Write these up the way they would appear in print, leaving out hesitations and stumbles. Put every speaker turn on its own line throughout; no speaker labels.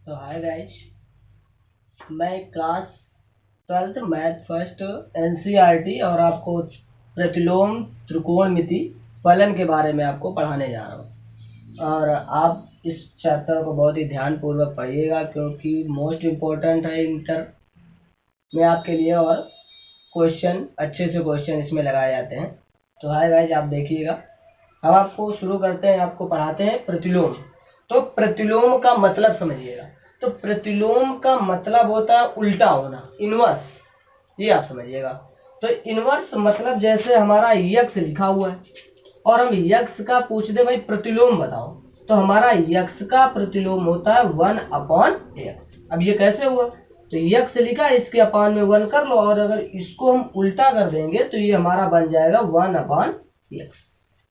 तो hi guys, मैं class 12th math first NCERT और आपको प्रतिलोम त्रिकोणमिति फलन के बारे में आपको पढ़ाने जा रहा हूँ। और आप इस चैप्टर को बहुत ही ध्यानपूर्वक पढ़िएगा क्योंकि मोस्ट इम्पोर्टेंट है इंटर में आपके लिए, और क्वेश्चन अच्छे से क्वेश्चन इसमें लगाए जाते हैं। तो हाय गाइज, आप देखिएगा। हम आपको शुरू करते हैं, आपको पढ़ाते हैं प्रतिलोम। तो प्रतिलोम का मतलब समझिएगा। तो प्रतिलोम का मतलब होता है उल्टा होना, इनवर्स। ये आप समझिएगा। तो इनवर्स मतलब जैसे हमारा यक्स लिखा हुआ है और हम यक्स का पूछ दे भाई प्रतिलोम बताओ, तो हमारा यक्स का प्रतिलोम होता है 1/x। अब ये कैसे हुआ? तो यक्स लिखा, इसके अपान में 1 कर लो, और अगर इसको हम उल्टा कर देंगे तो ये हमारा बन जाएगा 1/x।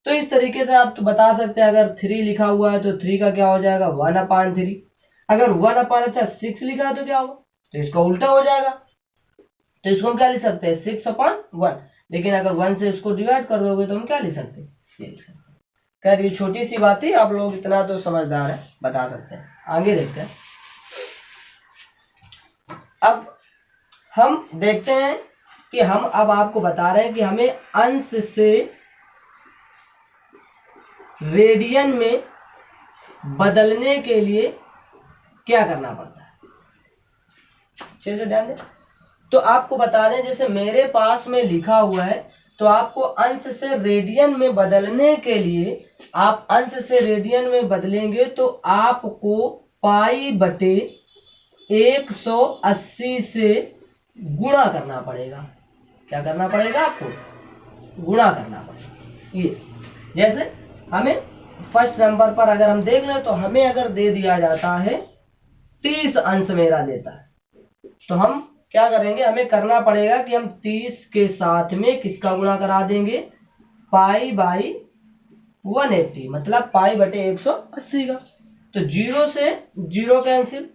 तो इस तरीके से आप तो बता सकते हैं, अगर 3 लिखा हुआ है तो 3 का क्या हो जाएगा 1/3। अगर 1/6 लिखा है तो क्या होगा? तो इसका उल्टा हो जाएगा। तो इसको हम क्या लिख सकते हैं 6/1। लेकिन अगर 1 से इसको डिवाइड कर दोगे तो हम क्या लिख सकते हैं, ये लिख सकते हैं। खैर ये छोटी सी बात है, आप लोग इतना तो समझदार है, बता सकते हैं। आगे देखते हैं। अब हम देखते हैं कि हम अब आपको बता रहे हैं कि हमें अंश से रेडियन में बदलने के लिए क्या करना पड़ता है। अच्छे से ध्यान दें। तो आपको बता दें, जैसे मेरे पास में लिखा हुआ है, तो आपको अंश से रेडियन में बदलने के लिए, आप अंश से रेडियन में बदलेंगे तो आपको π/180 से गुणा करना पड़ेगा। क्या करना पड़ेगा? आपको गुणा करना पड़ेगा। ये जैसे हमें फर्स्ट नंबर पर अगर हम देख लें तो हमें अगर दे दिया जाता है 30 अंश मेरा देता है, तो हम क्या करेंगे, हमें करना पड़ेगा कि हम 30 के साथ में किसका गुणा करा देंगे, π/180, मतलब π/180 का। तो 0 से 0 कैंसिल,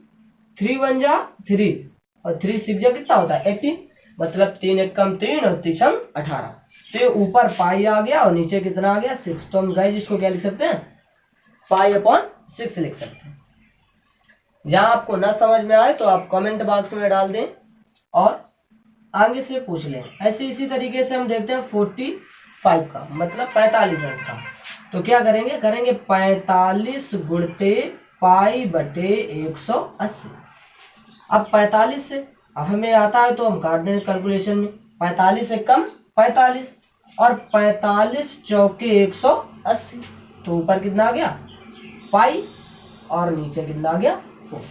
3 1 जा 3 और 3 6 जा कितना होता है 18, मतलब 3 1 3 और 3 18। तो ये ऊपर पाई आ गया और नीचे कितना आ गया 6। तो हम गाइस इसको क्या लिख सकते हैं, π/6 लिख सकते हैं। जहां आपको न समझ में आए तो आप कमेंट बॉक्स में डाल दें और आगे से पूछ लें। ऐसे इसी तरीके से हम देखते हैं 45 का मतलब 45 अंश का। तो क्या करेंगे, 45 गुणते π/180। अब 45 से अब हमें आता है तो हम काट दें कैलकुलेशन में, 45 से कम 45 और 45 चौके 180। तो ऊपर कितना आ गया पाई और नीचे कितना आ गया 4।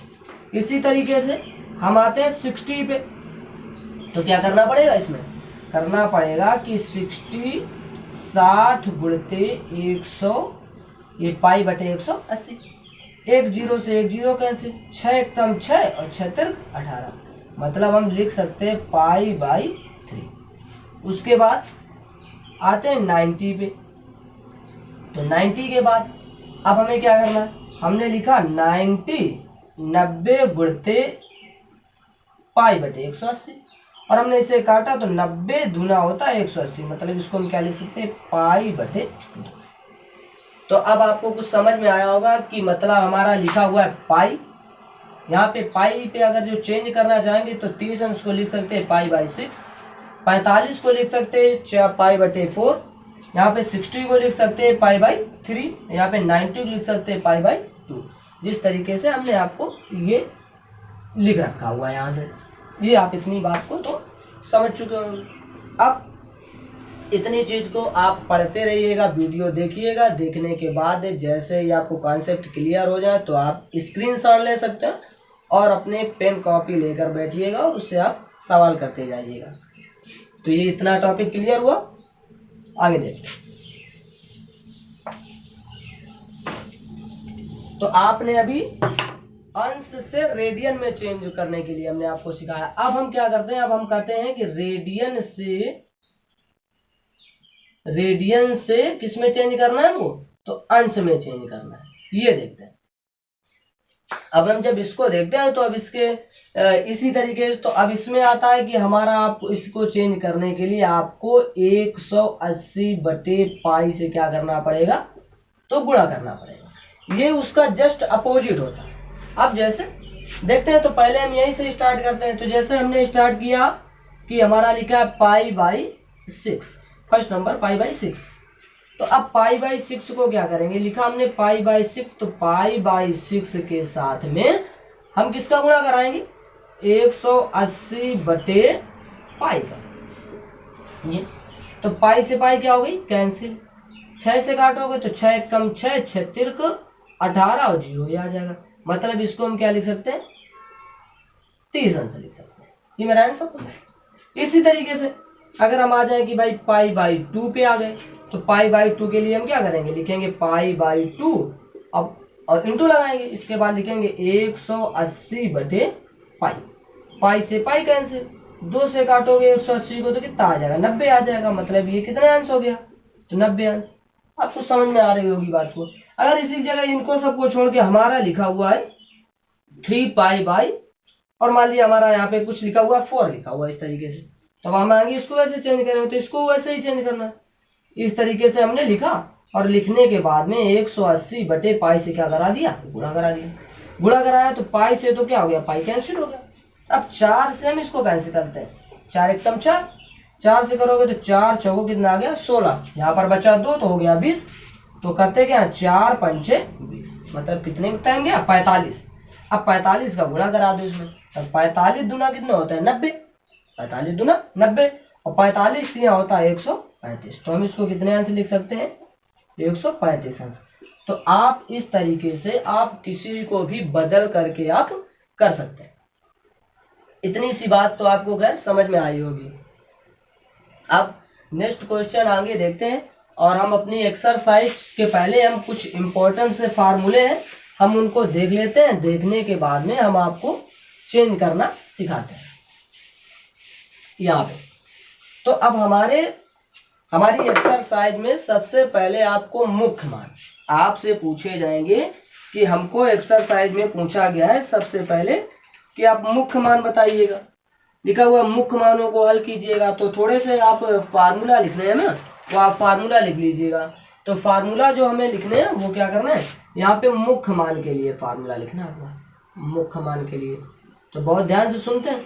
इसी तरीके से हम आते हैं 60 पे। तो क्या करना पड़ेगा, इसमें करना पड़ेगा कि 60 गुणते 100, ये π/180। 1 0 से 1 0 कैंसिल, 6 कम 6 और 6 3 18, मतलब हम लिख सकते हैं π/3। उसके बाद आते हैं 90 पे। तो 90 के बाद अब हमें क्या करना है, हमने लिखा 90 गुणते π/180 और हमने इसे काटा तो 90 दूना होता है 180, मतलब इसको हम क्या लिख सकते हैं π/2। तो अब आपको कुछ समझ में आया होगा कि मतलब हमारा लिखा हुआ है पाई, यहाँ पे पाई पे अगर जो चेंज करना चाहेंगे तो 30 अंश को लिख सकते हैं π/6, 45 को लिख सकते हैं π/4, यहाँ पे 60 को लिख सकते हैं π/3, यहाँ पे 90 को लिख सकते हैं π/2। जिस तरीके से हमने आपको ये लिख रखा हुआ है यहाँ से, ये आप इतनी बात को तो समझ चुके हो। अब इतनी चीज को आप पढ़ते रहिएगा, वीडियो देखिएगा। देखने के बाद जैसे ही आपको कॉन्सेप्ट क्लियर हो जाए तो आप स्क्रीनशॉट ले सकते हैं और अपने पेन कॉपी लेकर बैठिएगा और उससे आप सवाल करते जाइएगा। तो ये इतना टॉपिक क्लियर हुआ। आगे देखते हैं। तो आपने अभी अंश से रेडियन में चेंज करने के लिए हमने आपको सिखाया। अब हम क्या करते हैं, अब हम कहते हैं कि रेडियन से किस में चेंज करना है हमको, तो अंश में चेंज करना है। ये देखते हैं। अब हम जब इसको देखते हैं तो अब इसके इसी तरीके से, तो अब इसमें आता है कि हमारा आपको इसको चेंज करने के लिए आपको 180/π से क्या करना पड़ेगा, तो गुणा करना पड़ेगा। ये उसका जस्ट अपोजिट होता है। अब जैसे देखते हैं। तो पहले हम यहीं से स्टार्ट करते हैं। तो जैसे हमने स्टार्ट किया कि हमारा लिखा है pi by 6, first number pi by 6। तो अब पाई बाई 6 को क्या करेंगे, लिखा हमने पाई बाई 6, तो पाई बाई 6 के साथ में हम किसका गुणा कराएंगे, 180 बटे पाई का। ये तो पाई से पाई क्या हो गई, कैंसिल। 6 से काटोगे तो 6 कम 6, 6 तिरक 18 और 0 आ जाएगा। मतलब इसको हम क्या लिख सकते हैं, 30 आंसर लिख सकते हैं। ये मेरा आंसर है। इसी तरीके से अगर हम आ जाए कि भाई पाई बाई 2 पे आ गए, तो पाई बाई 2 के लिए हम क्या करेंगे, लिखेंगे पाई बाई 2 अब और इंटू लगाएंगे। इसके बाद लिखेंगे 180 बटे पाई। पाई से पाई कैंसिल, 2 से काटोगे 180 को तो कितना आ जाएगा, 90 आ जाएगा। मतलब ये कितना अंश हो गया, तो 90 अंश। आपको समझ में आ रही होगी बात को। अगर इसी जगह इनको सबको छोड़ के हमारा लिखा हुआ है 3 पाई बाई, और मान लिया हमारा यहाँ पे कुछ लिखा हुआ है 4 लिखा हुआ है इस तरीके से, तो हम आगे इसको वैसे चेंज करेंगे, तो इसको वैसे ही चेंज करना है। इस तरीके से हमने लिखा और लिखने के बाद में 180 बटे पाई से क्या करा दिया, गुणा करा दिया। गुणा कराया तो पाई से तो क्या हो गया, पाई कैंसिल हो गया। अब 4 से हम इसको कैंसिल करते हैं, 4 एकम 4, 4 से करोगे तो 4 चौको कितना आ गया 16, यहाँ पर बचा 2 तो हो गया 20। तो करते क्या, 4 पंचे 20, मतलब कितने टाइम गया 45। अब 45 का गुणा करा दो इसमें, तब 45 दूना कितना होता है 90, 45 दूना 90, और 45 तिया होता है 135। तो हम इसको कितने अंश लिख सकते हैं, 135 अंश। तो आप इस तरीके से आप किसी को भी बदल करके आप कर सकते हैं। इतनी सी बात तो आपको खैर समझ में आई होगी। अब नेक्स्ट क्वेश्चन आगे देखते हैं, और हम अपनी एक्सरसाइज के पहले हम कुछ इंपॉर्टेंट से फार्मूले हैं हम उनको देख लेते हैं। देखने के बाद में हम आपको चेंज करना सिखाते हैं यहाँ पे। तो अब हमारी एक्सरसाइज में सबसे पहले आपको मुख्य मान आपसे पूछे जाएंगे कि हमको एक्सरसाइज में पूछा गया है सबसे पहले कि आप मुख्य मान बताइएगा। लिखा हुआ मुख्य मानों को हल कीजिएगा। तो थोड़े से आप फार्मूला लिखने हैं ना, तो आप फार्मूला लिख लीजिएगा। तो फार्मूला जो हमें लिखने हैं वो क्या करना है, यहाँ पे मुख्य मान के लिए फार्मूला लिखना है, मुख्य मान के लिए। तो बहुत ध्यान से सुनते हैं,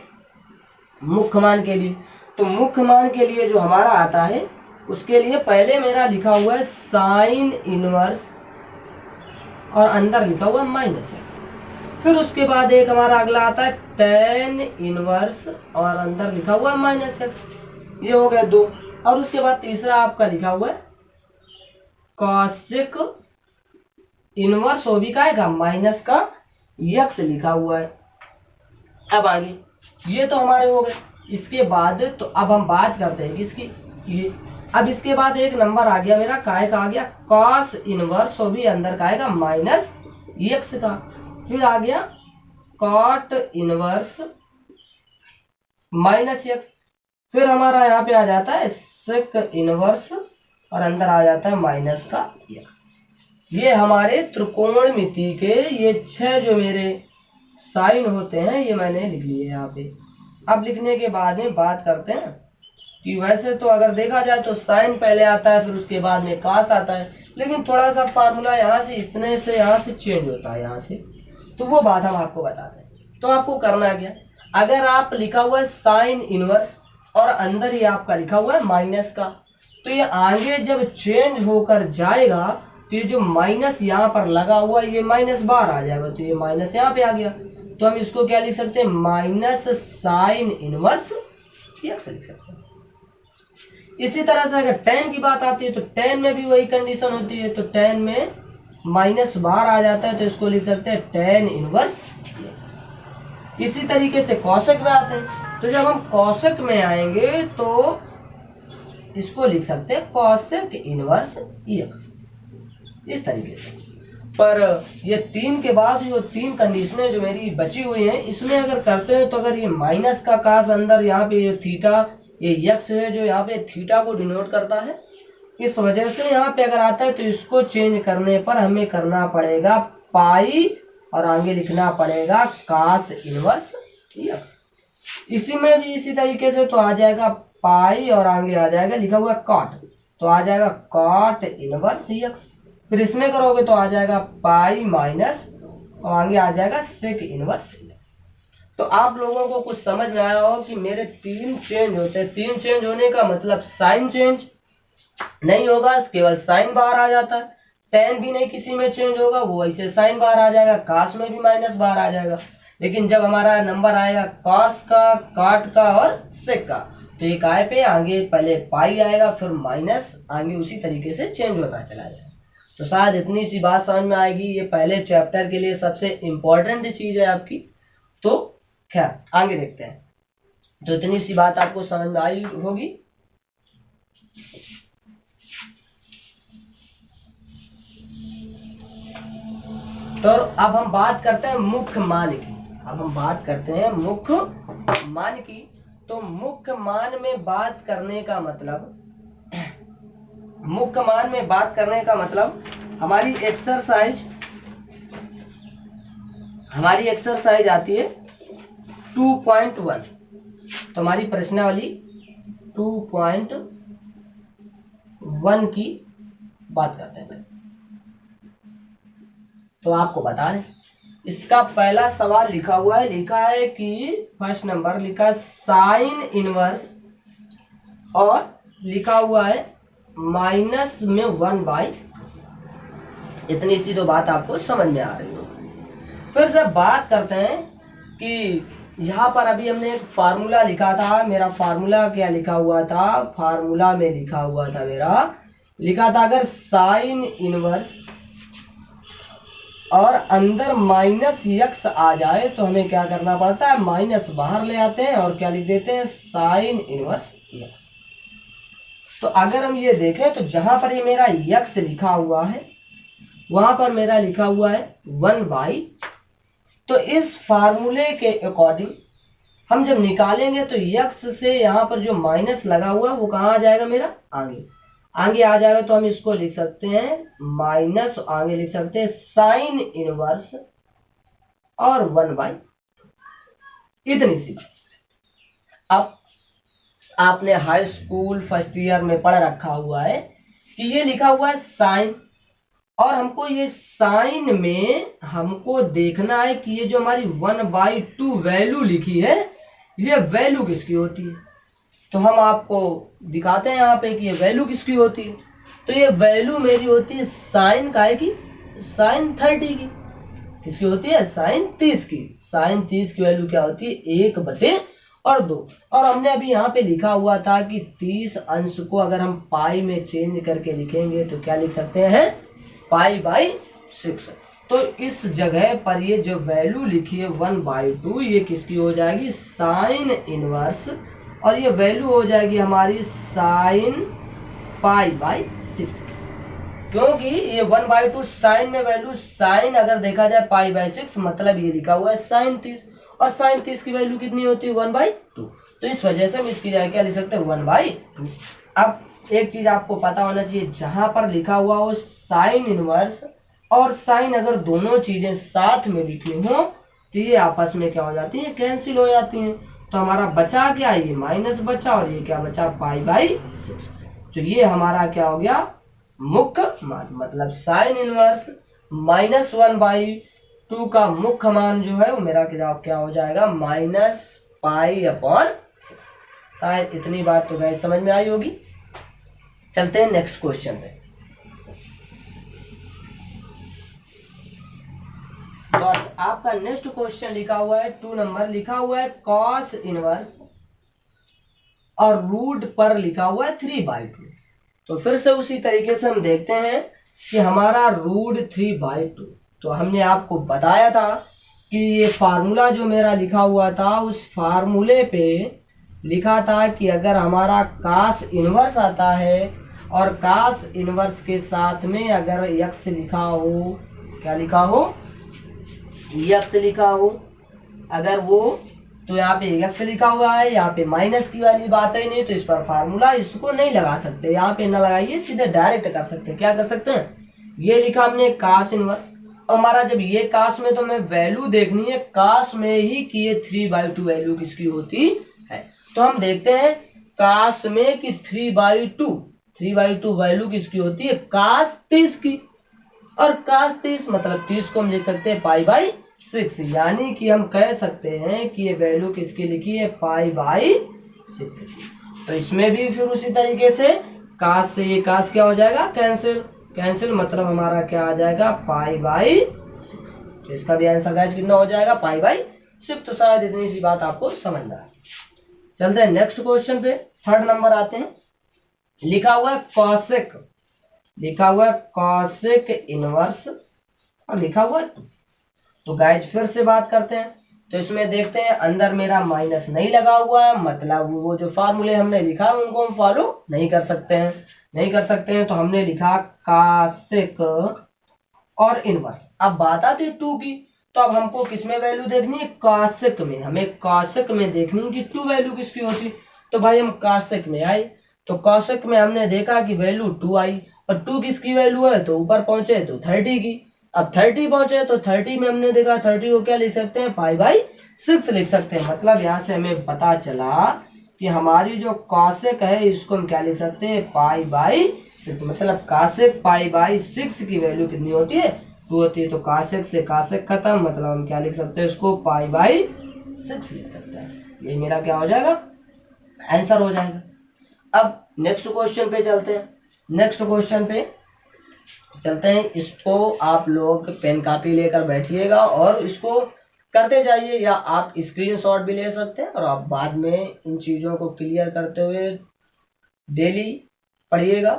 मुख्य मान के लिए। तो मुख्य मान के लिए जो हमारा आता है उसके लिए पहले मेरा लिखा हुआ है साइन इनवर्स और अंदर लिखा हुआ है माइनस एक्स। फिर उसके बाद एक हमारा अगला आता है टेन इनवर्स और अंदर लिखा हुआ है माइनस एक्स। ये हो गए 2। और उसके बाद तीसरा आपका लिखा हुआ है कॉसेक इनवर्स वो भी का माइनस का यक्स लिखा हुआ है। अब आगे ये तो हमारे हो गए। इसके बाद तो अब हम बात करते हैं किसकी, ये। अब इसके बाद एक नंबर आ गया मेरा काय का, आ गया कॉस इनवर्स वो भी अंदर का आएगा माइनस यक्स का। फिर आ गया कॉट इनवर्स माइनस यक्स। फिर हमारा यहाँ पे आ जाता है सेक इनवर्स और अंदर आ जाता है माइनस का यक्स। ये हमारे त्रिकोणमिति के ये 6 जो मेरे साइन होते हैं ये मैंने लिख लिए यहाँ पे। अब लिखने के बाद में बात करते हैं कि वैसे तो अगर देखा जाए तो साइन पहले आता है, फिर उसके बाद में कास आता है, लेकिन थोड़ा सा फार्मूला यहाँ से इतने से यहाँ से चेंज होता है यहाँ से, तो वो बात हम आपको बताते हैं। तो आपको करना क्या, अगर आप लिखा हुआ है साइन इनवर्स और अंदर ही आपका लिखा हुआ है माइनस का, तो ये आगे जब चेंज होकर जाएगा तो ये जो माइनस यहाँ पर लगा हुआ है ये माइनस बाहर आ जाएगा, तो ये माइनस यहाँ पे आ गया। तो हम इसको क्या लिख सकते हैं, माइनस साइन इनवर्स यक्स लिख सकते हैं। इसी तरह से अगर टेन की बात आती है तो टेन में भी वही कंडीशन होती है। तो टेन में माइनस बाहर आ जाता है तो इसको लिख सकते हैं टेन इनवर्स यक्स। इसी तरीके से कौशिक में आते हैं, तो जब हम कौशिक में आएंगे तो इसको लिख सकते हैं कौशिक इनवर्स यक्स, इस तरीके से। पर ये 3 के बाद जो 3 कंडीशनें जो मेरी बची हुई हैं इसमें अगर करते हैं तो अगर ये माइनस का कास अंदर यहाँ पे ये थीटा ये यक्स है जो यहाँ पे थीटा को डिनोट करता है, इस वजह से यहाँ पे अगर आता है तो इसको चेंज करने पर हमें करना पड़ेगा पाई और आगे लिखना पड़ेगा कास इनवर्स यक्स। इसी में भी इसी तरीके से तो आ जाएगा पाई और आगे आ जाएगा लिखा हुआ कॉट, तो आ जाएगा कॉट इनवर्स यक्स। फिर इसमें करोगे तो आ जाएगा पाई माइनस और आगे आ जाएगा सेक इनवर्स यक्स। तो आप लोगों को कुछ समझ में आया हो कि मेरे 3 चेंज होते हैं। 3 चेंज होने का मतलब साइन चेंज नहीं होगा, केवल साइन बाहर आ जाता है। टेन भी नहीं किसी में चेंज होगा, वो ऐसे साइन बाहर आ जाएगा। कास में भी माइनस बाहर आ जाएगा। लेकिन जब हमारा नंबर आएगा कॉस का, काट का और सेक का, तो एक आए पे आगे पहले पाई आएगा, फिर माइनस, आगे उसी तरीके से चेंज होता चला जाएगा। तो शायद इतनी सी बात समझ में आएगी। ये पहले चैप्टर के लिए सबसे इम्पोर्टेंट चीज है आपकी। तो खैर आगे देखते हैं। तो इतनी सी बात आपको समझ में आई होगी। तो अब हम बात करते हैं मुख्य मान की। अब हम बात करते हैं मुख्य मान की। तो मुख्य मान में बात करने का मतलब, मुख्य मान में बात करने का मतलब हमारी एक्सरसाइज आती है 2.1। तो हमारी प्रश्नावली 2.1 की बात करते हैं। तो आपको बता दें, इसका पहला सवाल लिखा हुआ है, लिखा है कि फर्स्ट नंबर लिखा साइन इनवर्स और लिखा हुआ है माइनस में 1/। इतनी सी तो बात आपको समझ में आ रही हो। फिर से बात करते हैं कि यहाँ पर अभी हमने एक फार्मूला लिखा था। मेरा फार्मूला क्या लिखा हुआ था? फार्मूला में लिखा हुआ था लिखा था अगर साइन इनवर्स और अंदर माइनस यक्स आ जाए तो हमें क्या करना पड़ता है? माइनस बाहर ले आते हैं और क्या लिख देते हैं? Sine inverse x. तो अगर हम ये देखें तो जहां पर ये मेरा यक्स लिखा हुआ है वहां पर मेरा लिखा हुआ है 1/। तो इस फार्मूले के अकॉर्डिंग हम जब निकालेंगे तो यक्स से यहाँ पर जो माइनस लगा हुआ है वो कहाँ आ जाएगा? मेरा आगे आ जाएगा। तो हम इसको लिख सकते हैं माइनस, आगे लिख सकते हैं साइन इनवर्स और 1/। इतनी सी बात। अब आपने हाई स्कूल फर्स्ट ईयर में पढ़ रखा हुआ है कि ये लिखा हुआ है साइन, और हमको ये साइन में हमको देखना है कि ये जो हमारी 1/2 वैल्यू लिखी है ये वैल्यू किसकी होती है। तो हम आपको दिखाते हैं यहाँ पे कि ये वैल्यू किसकी होती है। तो ये वैल्यू मेरी होती है साइन काय की? साइन 30 की। किसकी होती है? साइन 30 की। साइन 30 की वैल्यू क्या होती है? 1/2। और हमने अभी यहाँ पे लिखा हुआ था कि 30 अंश को अगर हम पाई में चेंज करके लिखेंगे तो क्या लिख सकते हैं? पाई/6। तो इस जगह पर ये जो वैल्यू लिखी है 1/2 ये किसकी हो जाएगी? साइन इनवर्स, और ये वैल्यू हो जाएगी हमारी साइन पाई/6। क्योंकि ये 1/2 साइन में वैल्यू, साइन अगर देखा जाए पाई/6 मतलब ये लिखा हुआ है साइन 30, और साइन 30 की वैल्यू कितनी होती है? 1/2। तो इस वजह से हम इसकी जगह क्या लिख सकते हैं? 1/2। अब एक चीज आपको पता होना चाहिए, जहां पर लिखा हुआ हो साइन इनवर्स और साइन अगर दोनों चीजें साथ में लिखी हो तो ये आपस में क्या हो जाती है? कैंसिल हो जाती हैं। तो हमारा बचा क्या? ये माइनस बचा, और ये क्या बचा? पाई/6। तो ये हमारा क्या हो गया? मुख्य मान, मतलब साइन इनवर्स माइनस 1/2 का मुख्य मान जो है वो मेरा क्या हो जाएगा? -पाई/6। शायद इतनी बात तो गाइस समझ में आई होगी। चलते हैं नेक्स्ट क्वेश्चन पे। तो आपका नेक्स्ट क्वेश्चन लिखा हुआ है 2 नंबर, लिखा हुआ है कॉस इनवर्स और रूट पर लिखा हुआ है 3/2। तो फिर से उसी तरीके से हम देखते हैं कि हमारा रूट 3/2। तो हमने आपको बताया था कि ये फार्मूला जो मेरा लिखा हुआ था उस फार्मूले पे लिखा था कि अगर हमारा कास इनवर्स आता है और कास इनवर्स के साथ में अगर यक्स लिखा हो, क्या लिखा हो? यक्स लिखा हो अगर वो, तो यहाँ पे यक्स लिखा हुआ है, यहाँ पे माइनस की वाली बात है नहीं, तो इस पर फार्मूला इसको नहीं लगा सकते, यहाँ पे ना लगाइए, सीधे डायरेक्ट कर सकते हैं। क्या कर सकते हैं? ये लिखा हमने कास इनवर्स, हमारा जब ये कास में तो हमें वैल्यू देखनी है कास में ही कि ये 3/2 वैल्यू किसकी होती है। तो हम देखते हैं कास में कि 3/2 वैल्यू किसकी होती है? कास 30 की। और कास 30 मतलब 30 को हम लिख सकते हैं पाई/6। 6, यानी कि हम कह सकते हैं कि ये वैल्यू किसकी लिखी है, π/6 की। तो इसमें भी फिर उसी तरीके से काश से ये काश क्या हो जाएगा, कैंसिल, कैंसिल मतलब हमारा क्या आ जाएगा, π/6। तो इसका भी आंसर गाइस कितना हो जाएगा, π/6। तो शायद इतनी सी बात आपको समझ में आए। चलते हैं नेक्स्ट क्वेश्चन पे, थर्ड नंबर आते हैं। लिखा हुआ है कॉसेक, लिखा हुआ है कॉसेक इनवर्स और लिखा हुआ है 2। तो गाइज फिर से बात करते हैं। तो इसमें देखते हैं अंदर मेरा माइनस नहीं लगा हुआ है, मतलब वो जो फार्मूले हमने लिखा है उनको हम फॉलो नहीं कर सकते हैं, नहीं कर सकते हैं। तो हमने लिखा कॉसेक और इनवर्स। अब बात आती है 2 की, तो अब हमको किसमें वैल्यू देखनी है, कॉसेक में। हमें कॉसेक में देखनी है कि 2 वैल्यू किसकी होती। तो भाई हम कॉसेक में आए, तो कॉसेक में हमने देखा कि वैल्यू 2 आई, और 2 किसकी वैल्यू है, तो ऊपर पहुंचे तो 30 की। अब 30 पहुंचे तो 30 में हमने देखा 30 को क्या लिख सकते हैं, π/6 लिख सकते हैं। मतलब यहाँ से हमें पता चला कि हमारी जो कॉसेक है इसको हम क्या लिख सकते हैं, π/6। मतलब कॉसेक π/6 की वैल्यू कितनी होती है, 2 होती है। तो कॉसेक से कॉसेक खत्म, मतलब हम क्या लिख सकते हैं, इसको π/6 लिख सकते हैं। ये मेरा क्या हो जाएगा, आंसर हो जाएगा। अब नेक्स्ट क्वेश्चन पे चलते हैं, नेक्स्ट क्वेश्चन पे चलते हैं। इसको आप लोग पेन कॉपी लेकर बैठिएगा और इसको करते जाइए, या आप स्क्रीनशॉट भी ले सकते हैं और आप बाद में इन चीजों को क्लियर करते हुए डेली पढ़िएगा।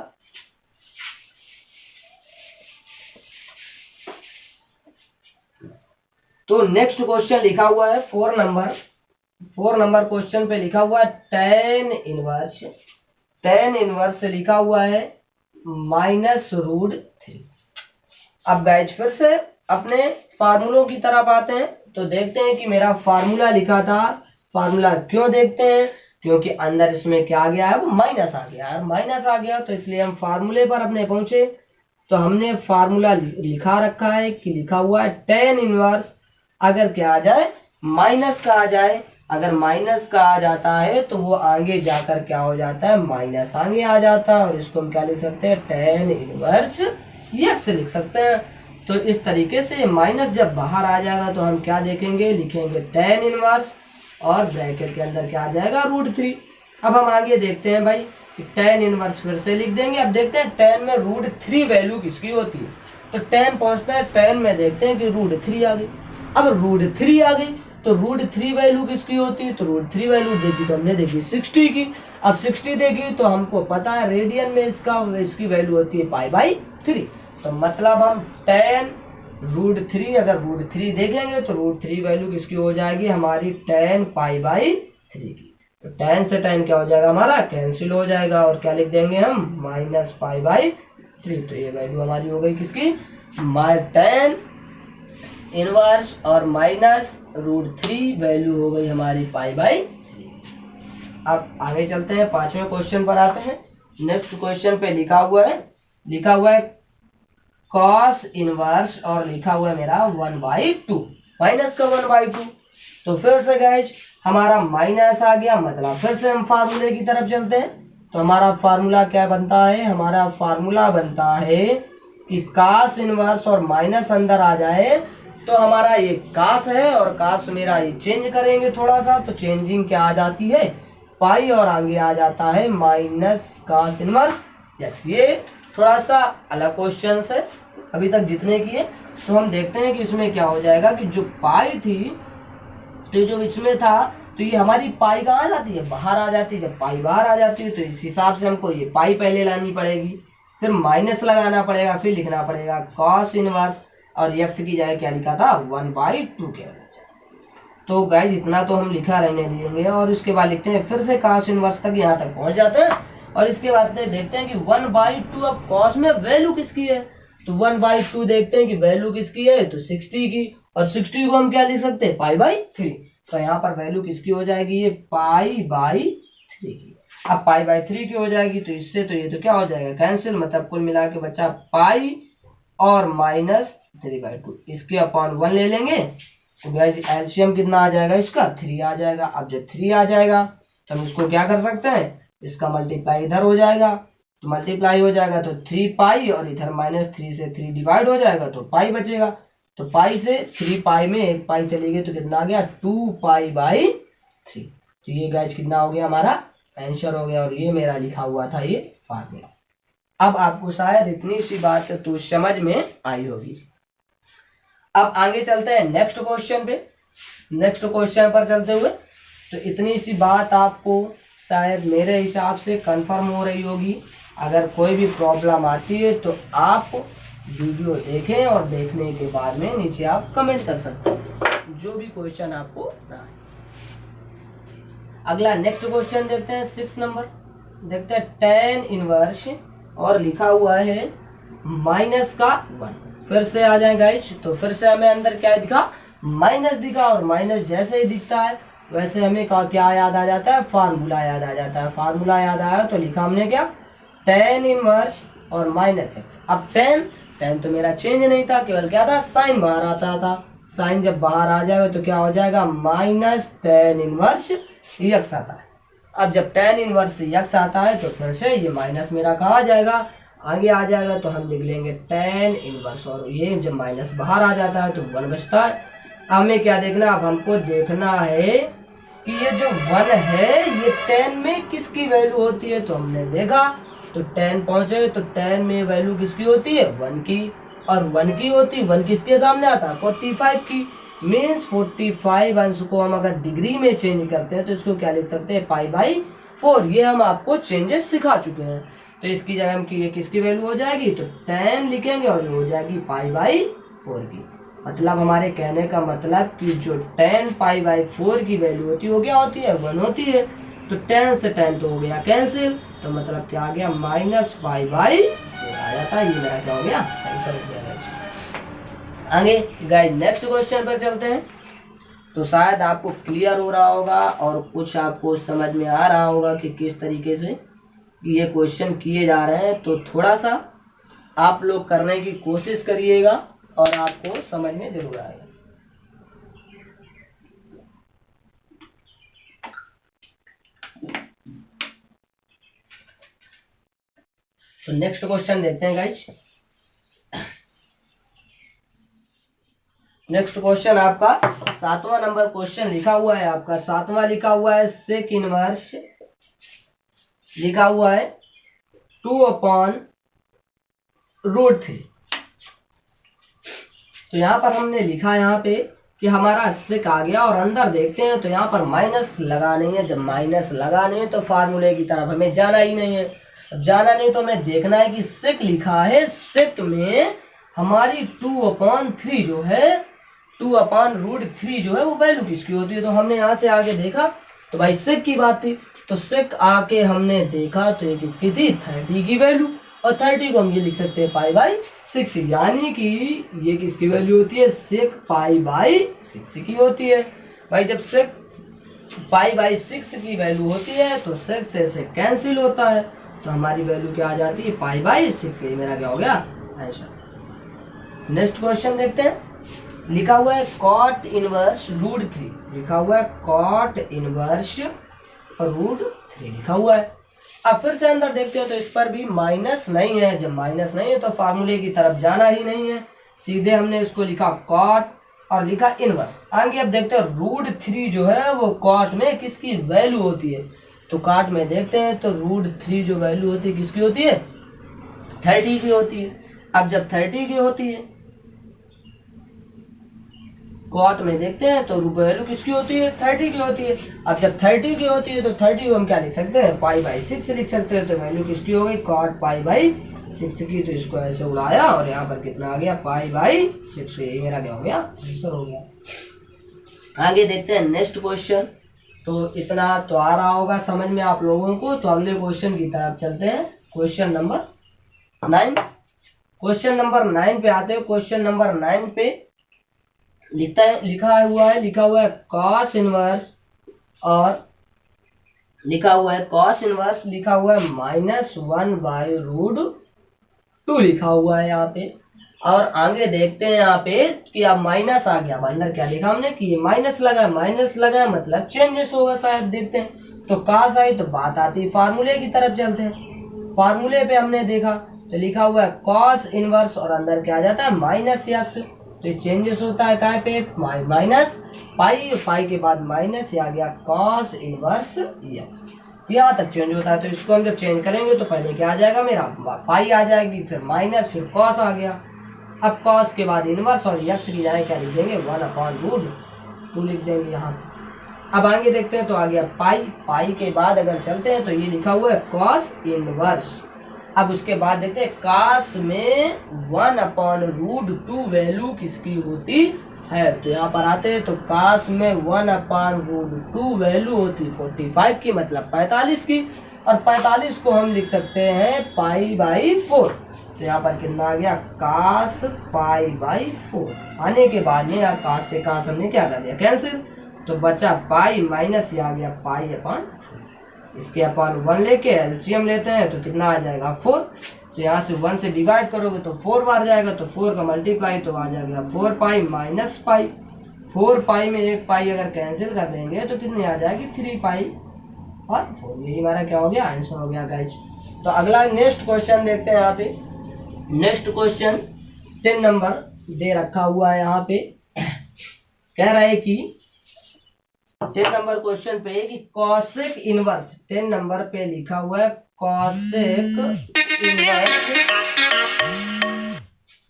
तो नेक्स्ट क्वेश्चन लिखा हुआ है 4 नंबर क्वेश्चन पे लिखा हुआ है tan इनवर्स से लिखा हुआ है -√3। अब गाइज फिर से अपने फार्मूलों की तरफ आते हैं। तो देखते हैं कि मेरा फार्मूला लिखा था, फार्मूला क्यों देखते हैं, क्योंकि अंदर इसमें क्या आ गया है, वो माइनस आ गया है, माइनस आ गया। तो इसलिए हम फार्मूले पर अपने पहुंचे। तो हमने फार्मूला लिखा रखा है कि लिखा हुआ है tan इनवर्स, अगर क्या आ जाए, माइनस का आ जाए, अगर माइनस का आ जाता है तो वो आगे जाकर क्या हो जाता है, माइनस आगे आ जाता है। और इसको हम क्या लिख सकते हैं, tan इनवर्स x लिख सकते हैं। तो इस तरीके से माइनस जब बाहर आ जाएगा तो हम क्या देखेंगे, लिखेंगे tan इनवर्स और ब्रैकेट के अंदर क्या आ जाएगा, √3। अब हम आगे देखते हैं भाई कि tan इनवर्स फिर से लिख देंगे। अब देखते हैं tan में √3 वैल्यू किसकी होती है। तो tan पहुंचते हैं, tan में देखते हैं कि √3 आ गई। अब √3 आ गई तो √3 वैल्यू किसकी होती है, तो √3 वैल्यू देखी तो हमने देखी 60 की। अब 60 देखी तो हमको पता है रेडियन में इसकी वैल्यू होती है π/3। तो मतलब हम tan √3, अगर √3 देखेंगे तो √3 वैल्यू किसकी हो जाएगी, हमारी tan π/3 की। तो tan से tan क्या हो जाएगा, हमारा कैंसिल हो जाएगा और क्या लिख देंगे हम, -π/3। तो ये वैल्यू हमारी हो गई किसकी, tan इनवर्स और -√3 वैल्यू हो गई हमारी π/3। अब आगे चलते हैं, 5वें क्वेश्चन पर आते हैं। नेक्स्ट क्वेश्चन पे लिखा हुआ है cos इनवर्स और लिखा हुआ है मेरा 1/2, माइनस का 1/2। तो फिर से गाइस हमारा माइनस आ गया, मतलब फिर से हम फार्मूले की तरफ चलते हैं। तो हमारा फार्मूला क्या बनता है, हमारा फार्मूला बनता है कि cos इनवर्स और माइनस अंदर आ जाए तो हमारा ये कास है, और कास मेरा ये चेंज करेंगे थोड़ा सा, तो चेंजिंग क्या आ जाती है, पाई, और आगे आ जाता है -cos इनवर्स x। ये थोड़ा सा अलग क्वेश्चन है अभी तक जितने किए। तो हम देखते हैं कि इसमें क्या हो जाएगा कि जो पाई थी, तो जो इसमें था, तो ये हमारी पाई कहाँ आ जाती है, बाहर आ जाती है। जब पाई बाहर आ जाती है तो इस हिसाब से हमको ये पाई पहले लानी पड़ेगी, फिर माइनस लगाना पड़ेगा, फिर लिखना पड़ेगा cos इनवर्स, और x की जगह क्या लिखा था, 1/2 के। तो गाइज इतना तो हम लिखा रहने देंगे, और उसके बाद लिखते हैं फिर से cos इनवर्स तक, यहाँ तक पहुंच जाते हैं। और इसके बाद देखते हैं कि 1/2, अब cos में वैल्यू किसकी है, तो 1/2 देखते हैं कि वैल्यू किसकी है, तो 60 की, और 60 को हम क्या लिख सकते हैं, π/3। तो यहाँ पर वैल्यू किसकी हो जाएगी, ये π/3 की। अब π/3 की हो जाएगी तो इससे तो ये तो क्या हो जाएगा, कैंसिल। मतलब कुल मिला के बच्चा पाई और -3/2, इसके अपॉन 1 ले लेंगे। तो गाइस एलसीएम कितना आ जाएगा इसका, 3 आ जाएगा। अब जब 3 आ जाएगा तो हम इसको क्या कर सकते हैं, इसका मल्टीप्लाई इधर हो जाएगा, तो मल्टीप्लाई हो जाएगा तो 3 पाई, और इधर -3 से 3 डिवाइड हो जाएगा तो पाई बचेगा। तो पाई से 3 पाई में 1 पाई चली गई तो कितना आ गया 2 पाई बाई 3। तो ये गाइज कितना हो गया हमारा आंसर हो गया, और ये मेरा लिखा हुआ था ये फार्मूला। अब आपको शायद इतनी सी बात तो समझ में आई होगी। अब आगे चलते हैं नेक्स्ट क्वेश्चन पे। नेक्स्ट क्वेश्चन पर चलते हुए तो इतनी सी बात आपको शायद मेरे हिसाब से कंफर्म हो रही होगी। अगर कोई भी प्रॉब्लम आती है तो आप वीडियो देखें और देखने के बाद में नीचे आप कमेंट कर सकते हैं जो भी क्वेश्चन आपको रहा है। अगला नेक्स्ट क्वेश्चन देखते हैं 6 नंबर। देखते हैं tan इनवर्स और लिखा हुआ है माइनस का 1। फिर से आ जाए गाइस, तो फिर से हमें अंदर क्या दिखा, माइनस दिखा, और माइनस जैसे ही दिखता है वैसे हमें क्या याद आ जाता है, फार्मूला याद आ जाता है। फार्मूला याद आया तो लिखा हमने क्या, tan इनवर्स और माइनस एक्स। अब tan तो मेरा चेंज नहीं था, केवल क्या था, साइन बाहर आता था। साइन जब बाहर आ जाएगा तो क्या हो जाएगा, माइनस tan इनवर्स यक्स आता है। अब जब tan इनवर्स यक्स आता है तो फिर से ये माइनस मेरा कहा जाएगा, आगे आ जाएगा, तो हम लिख लेंगे tan इनवर्स, और ये जब माइनस बाहर आ जाता है तो 1 बचता है। हमें क्या देखना, अब हमको देखना है कि ये जो 1 है ये tan में किसकी वैल्यू होती है। तो हमने देखा तो tan पहुंचे तो tan में वैल्यू किसकी होती है, 1 की, और 1 की होती, 1 किसके सामने आता है, 45 की। मीन्स 45 अंश को हम अगर डिग्री में चेंज करते हैं तो इसको क्या लिख सकते हैं, पाई बाई 4। ये हम आपको चेंजेस सिखा चुके हैं। तो इसकी जगह हम ये किसकी वैल्यू हो जाएगी, तो tan लिखेंगे और ये हो जाएगी पाई बाई 4 की। मतलब हमारे कहने का मतलब कि जो tan पाई बाई 4 की वैल्यू होती है वो क्या होती है, 1 होती है। तो tan से tan तो हो गया कैंसिल, तो मतलब क्या आ गया, माइनस पाई बाई 4 आ जाता है। ये मेरा क्या हो गया, आंसर हो गया। आगे गाइस नेक्स्ट क्वेश्चन पर चलते हैं। तो शायद आपको क्लियर हो रहा होगा और कुछ आपको समझ में आ रहा होगा कि किस तरीके से ये क्वेश्चन किए जा रहे हैं। तो थोड़ा सा आप लोग करने की कोशिश करिएगा और आपको समझ में जरूर आएगा। तो नेक्स्ट क्वेश्चन देखते हैं गाइस। नेक्स्ट क्वेश्चन आपका 7वां नंबर क्वेश्चन लिखा हुआ है, आपका 7वां लिखा हुआ है सेक इनवर्स, लिखा हुआ है 2/√3। तो यहाँ पर हमने लिखा यहाँ पे कि हमारा सेक आ गया, और अंदर देखते हैं तो यहाँ पर माइनस लगा नहीं है। जब माइनस लगा नहीं है तो फार्मूले की तरफ हमें जाना ही नहीं है। अब जाना नहीं तो हमें देखना है कि सेक लिखा है, सेक में हमारी 2/3 जो है, 2/√3 जो है वो वैल्यू किसकी होती है। तो हमने यहाँ से आगे देखा तो भाई सेक की बात थी, तो सेक आके हमने देखा तो ये किसकी थी, 30 की वैल्यू, और 30 को हम ये लिख सकते हैं पाई बाई 6, यानी कि ये किसकी वैल्यू होती है, सेक पाई बाई 6 की होती है। भाई जब सेक पाई बाई 6 की वैल्यू होती है तो सेक से कैंसिल होता है, तो हमारी वैल्यू क्या आ जाती है, पाई बाई 6। ये मेरा क्या हो गया, आंसर। नेक्स्ट क्वेश्चन देखते हैं। लिखा हुआ है cot इनवर्स √3, लिखा हुआ है cot इनवर्स √3 लिखा हुआ है। अब फिर से अंदर देखते हो तो इस पर भी माइनस नहीं है। जब माइनस नहीं है तो फार्मूले की तरफ जाना ही नहीं है, सीधे हमने इसको लिखा cot और लिखा इनवर्स। आगे अब देखते हैं √3 जो है वो cot में किसकी वैल्यू होती है। तो cot में देखते हैं तो √3 जो वैल्यू होती है किसकी होती है, 30 की होती है। अब जब 30 की होती है कॉट में देखते हैं तो वैल्यू किसकी होती है, 30 की होती है। अब जब 30 की होती है तो 30 को हम क्या लिख सकते हैं, पाई बाई 6 लिख सकते हैं। तो वैल्यू किसकी हो गई, कॉट पाई बाई 6 की। तो इसको ऐसे उड़ाया और यहाँ पर कितना आ गया, पाई बाई 6। यही मेरा क्या हो गया, आंसर हो गया। आगे देखते हैं नेक्स्ट क्वेश्चन। तो इतना तो आ रहा होगा समझ में आप लोगों को। तो अगले क्वेश्चन की तरफ चलते हैं, क्वेश्चन नंबर 9। क्वेश्चन नंबर 9 पे आते हैं। क्वेश्चन नंबर 9 पे लिखा हुआ है कॉस इनवर्स, और लिखा हुआ है कॉस इनवर्स, लिखा हुआ है -1/√2 लिखा हुआ है यहाँ पे। और आगे देखते हैं यहाँ पे कि अब माइनस आ गया। अंदर क्या लिखा हमने कि ये माइनस लगा है, मतलब चेंजेस होगा शायद। देखते हैं तो काश आई तो बात आती है फार्मूले की तरफ चलते हैं। फार्मूले पे हमने देखा तो लिखा हुआ है कॉस इनवर्स और अंदर क्या आ जाता है, -x। तो ये चेंजेस होता है काय पे, माइनस पाई, पाई के बाद माइनस, ये आ गया कॉस इनवर्स एक्स। तो यहाँ तक चेंज होता है। तो इसको हम जब चेंज करेंगे तो पहले क्या आ जाएगा मेरा, पाई आ जाएगी, फिर माइनस, फिर कॉस आ गया। अब कॉस के बाद इनवर्स और एक्स की जगह क्या लिख देंगे, 1/√2 लिख देंगे यहाँ पे। अब आगे देखते हैं तो आ गया पाई, पाई के बाद अगर चलते हैं तो ये लिखा हुआ है कॉस इनवर्स। अब उसके बाद देखते हैं कास में 1/√2 वैल्यू किसकी होती है। तो यहाँ पर आते हैं तो कास में 1/√2 वैल्यू होती 45 की, मतलब 45 की। और 45 को हम लिख सकते हैं π/4। तो यहाँ पर कितना आ गया, कास π/4 आने के बाद में यहाँ कास से कास हमने क्या कर दिया, कैंसिल। तो बचा पाई माइनस, ये आ गया π/4। इसके अपन 1 लेके एलसीएम लेते हैं तो कितना आ जाएगा 4। तो यहाँ से 1 से डिवाइड करोगे तो 4 बार जाएगा, तो 4 का मल्टीप्लाई तो आ जाएगा 4π माइनस पाई। 4π में एक पाई अगर कैंसिल कर देंगे तो कितनी आ जाएगी, 3π और 4। यही हमारा क्या हो गया, आंसर हो गया गाइस। तो अगला नेक्स्ट क्वेश्चन देखते हैं। यहाँ पे नेक्स्ट क्वेश्चन 10 नंबर दे रखा हुआ है। यहाँ पे कह रहा है कि 10 नंबर क्वेश्चन पे कि कॉसेक इनवर्स, 10 नंबर पे लिखा हुआ है कॉसेक इनवर्स